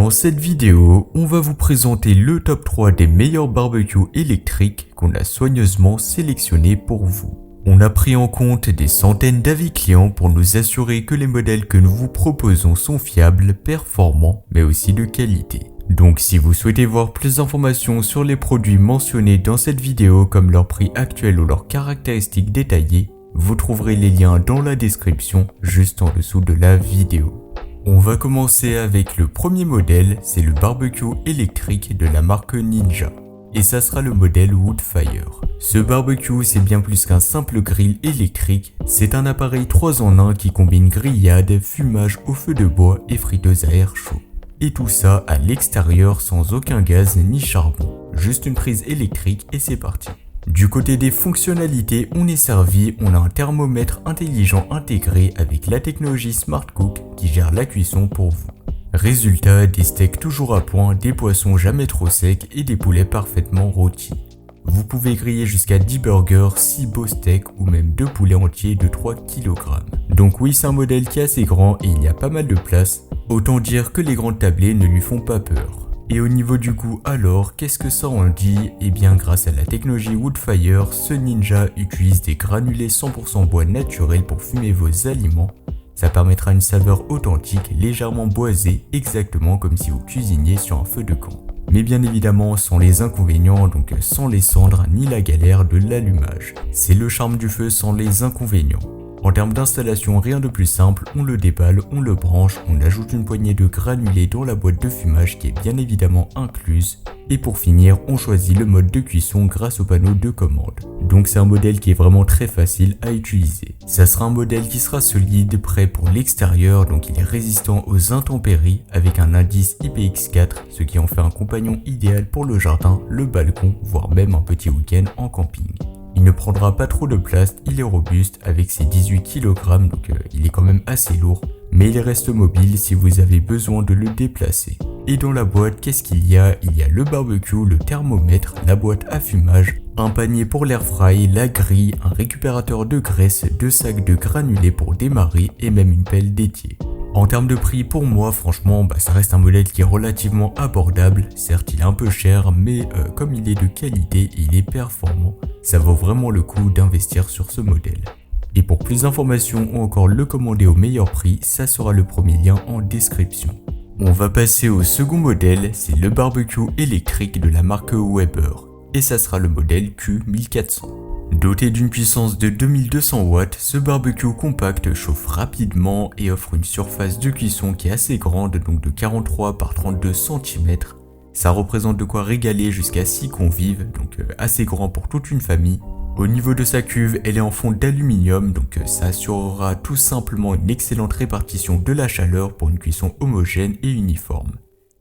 Dans cette vidéo, on va vous présenter le top 3 des meilleurs barbecues électriques qu'on a soigneusement sélectionnés pour vous. On a pris en compte des centaines d'avis clients pour nous assurer que les modèles que nous vous proposons sont fiables, performants, mais aussi de qualité. Donc si vous souhaitez voir plus d'informations sur les produits mentionnés dans cette vidéo comme leur prix actuel ou leurs caractéristiques détaillées, vous trouverez les liens dans la description juste en dessous de la vidéo. On va commencer avec le premier modèle, c'est le barbecue électrique de la marque Ninja. Et ça sera le modèle Woodfire. Ce barbecue, c'est bien plus qu'un simple grill électrique, c'est un appareil 3 en 1 qui combine grillade, fumage au feu de bois et friteuse à air chaud. Et tout ça à l'extérieur sans aucun gaz ni charbon. Juste une prise électrique et c'est parti. Du côté des fonctionnalités, on a un thermomètre intelligent intégré avec la technologie Smart Cook qui gère la cuisson pour vous. Résultat, des steaks toujours à point, des poissons jamais trop secs et des poulets parfaitement rôtis. Vous pouvez griller jusqu'à 10 burgers, 6 beaux steaks ou même 2 poulets entiers de 3 kg. Donc oui, c'est un modèle qui est assez grand et il y a pas mal de place, autant dire que les grandes tablées ne lui font pas peur. Et au niveau du goût alors, qu'est-ce que ça en dit? Eh bien grâce à la technologie Woodfire, ce Ninja utilise des granulés 100% bois naturel pour fumer vos aliments. Ça permettra une saveur authentique, légèrement boisée, exactement comme si vous cuisiniez sur un feu de camp. Mais bien évidemment sans les inconvénients, donc sans les cendres ni la galère de l'allumage. C'est le charme du feu sans les inconvénients. En termes d'installation, rien de plus simple, on le déballe, on le branche, on ajoute une poignée de granulés dans la boîte de fumage qui est bien évidemment incluse. Et pour finir, on choisit le mode de cuisson grâce au panneau de commande. Donc c'est un modèle qui est vraiment très facile à utiliser. Ça sera un modèle qui sera solide, prêt pour l'extérieur, donc il est résistant aux intempéries avec un indice IPX4, ce qui en fait un compagnon idéal pour le jardin, le balcon, voire même un petit week-end en camping. Il ne prendra pas trop de place, il est robuste avec ses 18 kg, donc il est quand même assez lourd, mais il reste mobile si vous avez besoin de le déplacer. Et dans la boîte, qu'est-ce qu'il y a? Il y a le barbecue, le thermomètre, la boîte à fumage, un panier pour l'air fry, la grille, un récupérateur de graisse, 2 sacs de granulés pour démarrer et même une pelle d'étier. En termes de prix, pour moi, franchement, ça reste un modèle qui est relativement abordable. Certes, il est un peu cher, mais comme il est de qualité et il est performant, ça vaut vraiment le coup d'investir sur ce modèle. Et pour plus d'informations ou encore le commander au meilleur prix, ça sera le premier lien en description. On va passer au second modèle, c'est le barbecue électrique de la marque Weber. Et ça sera le modèle Q1400. Doté d'une puissance de 2200 watts, ce barbecue compact chauffe rapidement et offre une surface de cuisson qui est assez grande, donc de 43 par 32 cm. Ça représente de quoi régaler jusqu'à 6 convives, donc assez grand pour toute une famille. Au niveau de sa cuve, elle est en fonte d'aluminium, donc ça assurera tout simplement une excellente répartition de la chaleur pour une cuisson homogène et uniforme.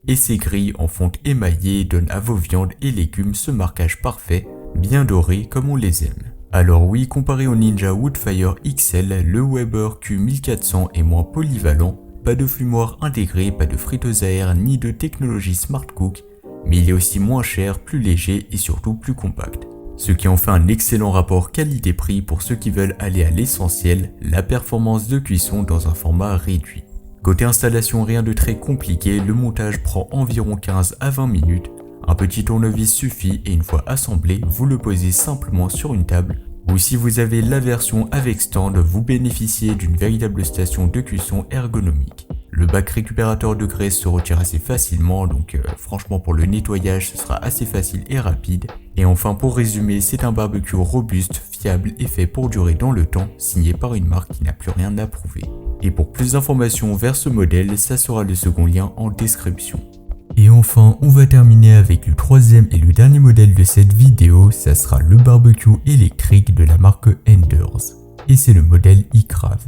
Et ses grilles en fonte émaillée donnent à vos viandes et légumes ce marquage parfait, bien doré comme on les aime. Alors oui, comparé au Ninja Woodfire XL, le Weber Q1400 est moins polyvalent, pas de fumoir intégré, pas de friteuse à air ni de technologie Smart Cook, mais il est aussi moins cher, plus léger et surtout plus compact. Ce qui en fait un excellent rapport qualité-prix pour ceux qui veulent aller à l'essentiel, la performance de cuisson dans un format réduit. Côté installation, rien de très compliqué, le montage prend environ 15 à 20 minutes, un petit tournevis suffit et une fois assemblé, vous le posez simplement sur une table, ou si vous avez la version avec stand, vous bénéficiez d'une véritable station de cuisson ergonomique. Le bac récupérateur de graisse se retire assez facilement, donc franchement pour le nettoyage ce sera assez facile et rapide. Et enfin pour résumer, c'est un barbecue robuste, fiable et fait pour durer dans le temps, signé par une marque qui n'a plus rien à prouver. Et pour plus d'informations vers ce modèle, ça sera le second lien en description. Et enfin, on va terminer avec le troisième et le dernier modèle de cette vidéo, ça sera le barbecue électrique de la marque Enders. Et c'est le modèle iCrave.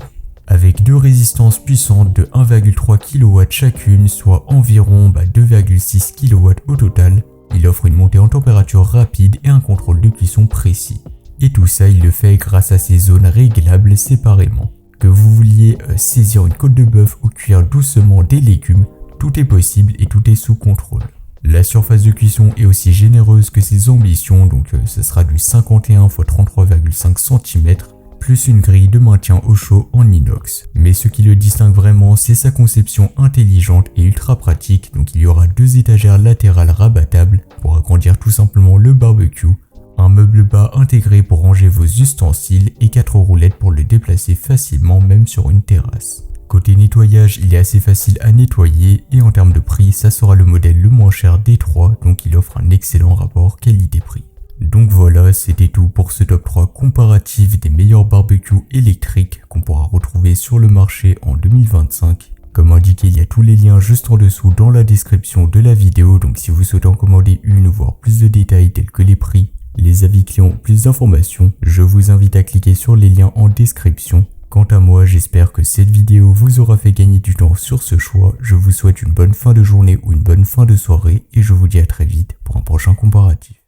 Avec deux résistances puissantes de 1,3 kW chacune, soit environ 2,6 kW au total, il offre une montée en température rapide et un contrôle de cuisson précis. Et tout ça, il le fait grâce à ces zones réglables séparément. Que vous vouliez saisir une côte de bœuf ou cuire doucement des légumes, tout est possible et tout est sous contrôle. La surface de cuisson est aussi généreuse que ses ambitions, donc ce sera du 51 x 33,5 cm, plus une grille de maintien au chaud en inox. Mais ce qui le distingue vraiment, c'est sa conception intelligente et ultra pratique. Donc il y aura 2 étagères latérales rabattables pour agrandir tout simplement le barbecue, un meuble bas intégré pour ranger vos ustensiles et 4 roulettes pour le déplacer facilement même sur une terrasse. Côté nettoyage, il est assez facile à nettoyer et en termes de prix, ça sera le modèle le moins cher des 3, donc il offre un excellent rapport qualité-prix. Donc voilà, c'était tout pour ce top 3 comparatif des meilleurs barbecues électriques qu'on pourra retrouver sur le marché en 2025. Comme indiqué, il y a tous les liens juste en dessous dans la description de la vidéo, donc si vous souhaitez en commander une ou voir plus de détails tels que les prix, les avis clients, plus d'informations, je vous invite à cliquer sur les liens en description. Quant à moi, j'espère que cette vidéo vous aura fait gagner du temps sur ce choix. Je vous souhaite une bonne fin de journée ou une bonne fin de soirée et je vous dis à très vite pour un prochain comparatif.